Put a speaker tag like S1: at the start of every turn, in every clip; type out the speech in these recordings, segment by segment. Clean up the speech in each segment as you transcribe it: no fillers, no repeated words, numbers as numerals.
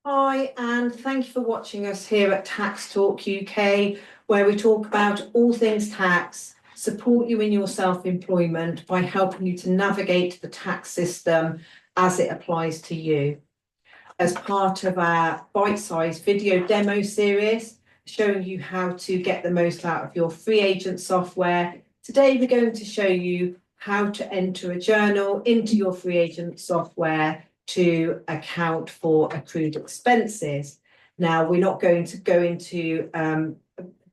S1: Hi, and thank you for watching us here at Tax Talk UK, where we talk about all things tax, support you in your self-employment by helping you to navigate the tax system as it applies to you. As part of our bite-sized video demo series, showing you how to get the most out of your Freeagent software, today we're going to show you how to enter a journal into your Freeagent software to account for accrued expenses. Now, we're not going to go into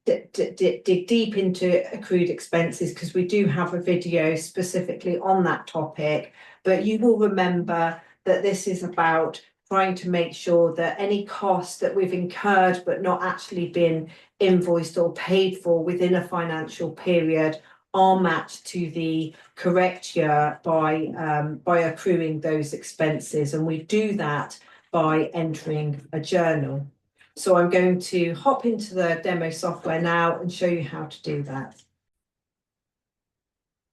S1: dig deep into accrued expenses because we do have a video specifically on that topic, but you will remember that this is about trying to make sure that any costs that we've incurred but not actually been invoiced or paid for within a financial period are matched to the correct year by accruing those expenses, and we do that by entering a journal. So I'm going to hop into the demo software now and show you how to do that.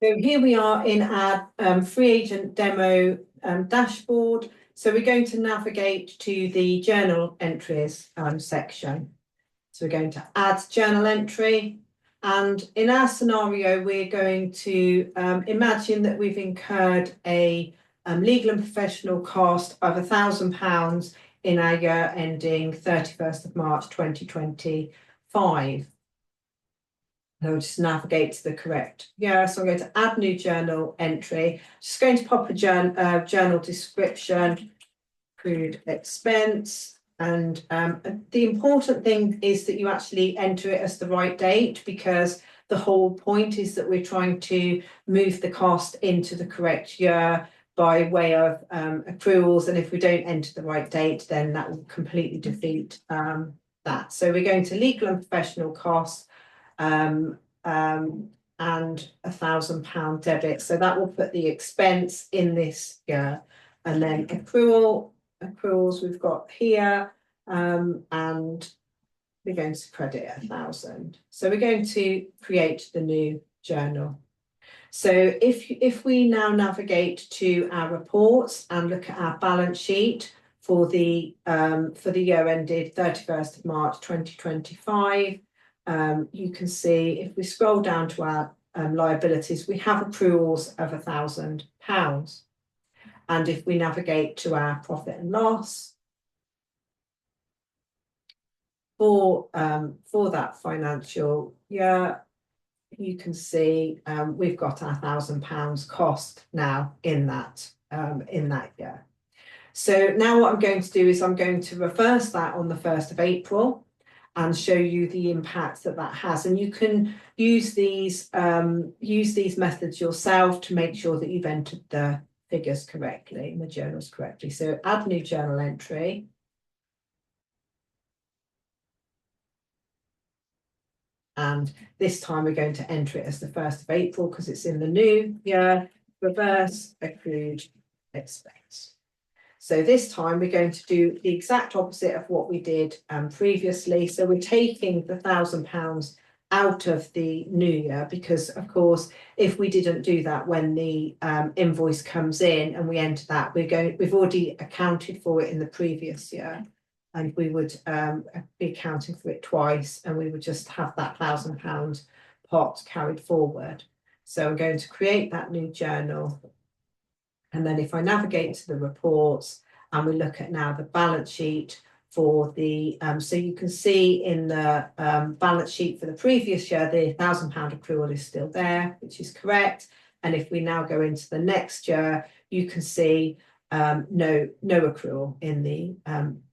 S1: So here we are in our Freeagent demo dashboard. So we're going to navigate to the journal entries section. So we're going to add journal entry. And in our scenario, we're going to imagine that we've incurred a legal and professional cost of £1,000 in our year ending 31st of March 2025. I'll just navigate to the correct. Yeah, so I'm going to add new journal entry. Just going to pop a journal description, accrued expense. And the important thing is that you actually enter it as the right date, because the whole point is that we're trying to move the cost into the correct year by way of accruals. And if we don't enter the right date, then that will completely defeat that. So we're going to legal and professional costs. And £1,000 debit. So that will put the expense in this year. And then accruals we've got here, and we're going to credit 1,000. So we're going to create the new journal. So if we now navigate to our reports and look at our balance sheet for the year ended 31st of March 2025, you can see if we scroll down to our liabilities, we have accruals of £1,000. And if we navigate to our profit and loss for that financial year, you can see we've got our £1,000 cost now in that year. So now what I'm going to do is I'm going to reverse that on the 1st of April and show you the impact that has. And you can use these methods yourself to make sure that you've entered the figures correctly and the journals correctly. So add new journal entry. And this time we're going to enter it as the 1st of April because it's in the new year. Reverse accrued expense. So this time we're going to do the exact opposite of what we did previously. So we're taking the £1,000 out of the new year, because of course, if we didn't do that when the invoice comes in and we enter that, we've already accounted for it in the previous year, and we would be accounting for it twice, and we would just have that £1,000 pot carried forward. So I'm going to create that new journal. And then if I navigate to the reports and we look at now the balance sheet for the, so you can see in the balance sheet for the previous year, the £1,000 accrual is still there, which is correct. And if we now go into the next year, you can see no accrual in the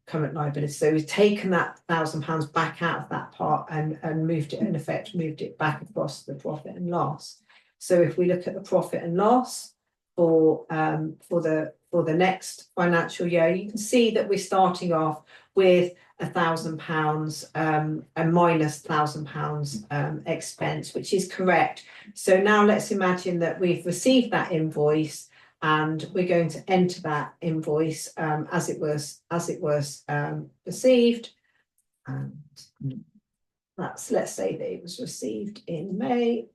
S1: current liability. So we've taken that £1,000 back out of that part and moved it, in effect, moved it back across the profit and loss. So if we look at the profit and loss for the next financial year, you can see that we're starting off with £1,000 and minus £1,000 expense, which is correct. So now let's imagine that we've received that invoice, and we're going to enter that invoice as it was received. And let's say that it was received in May.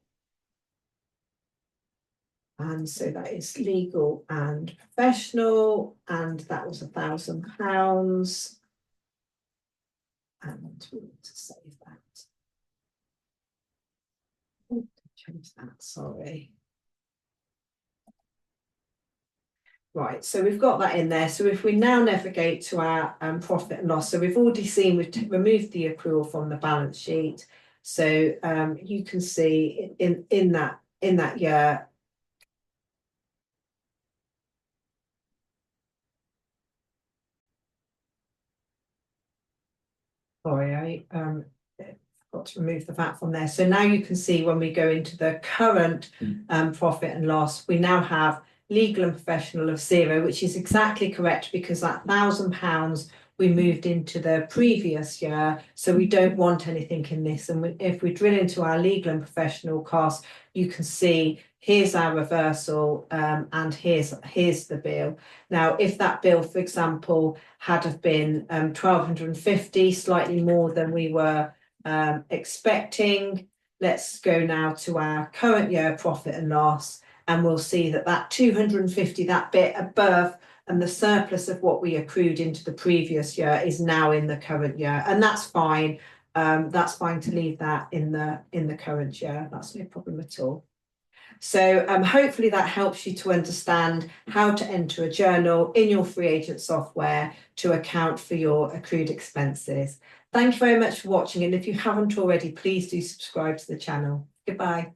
S1: And so that is legal and professional, and that was £1,000. And we want to save that. Oh, change that, sorry. Right, so we've got that in there. So if we now navigate to our profit and loss, so we've already seen we've removed the accrual from the balance sheet. So you can see in that year. Sorry, I forgot to remove the VAT from there. So now you can see when we go into the current profit and loss, we now have legal and professional of 0, which is exactly correct because that £1,000 we moved into the previous year. So we don't want anything in this. And if we drill into our legal and professional costs, you can see here's our reversal and here's the bill. Now, if that bill, for example, had have been 1,250, slightly more than we were expecting, let's go now to our current year profit and loss, and we'll see that 250, that bit above, and the surplus of what we accrued into the previous year is now in the current year, and that's fine. That's fine to leave that in the current year. That's no problem at all. So hopefully that helps you to understand how to enter a journal in your Freeagent software to account for your accrued expenses. Thank you very much for watching, and if you haven't already, please do subscribe to the channel. Goodbye.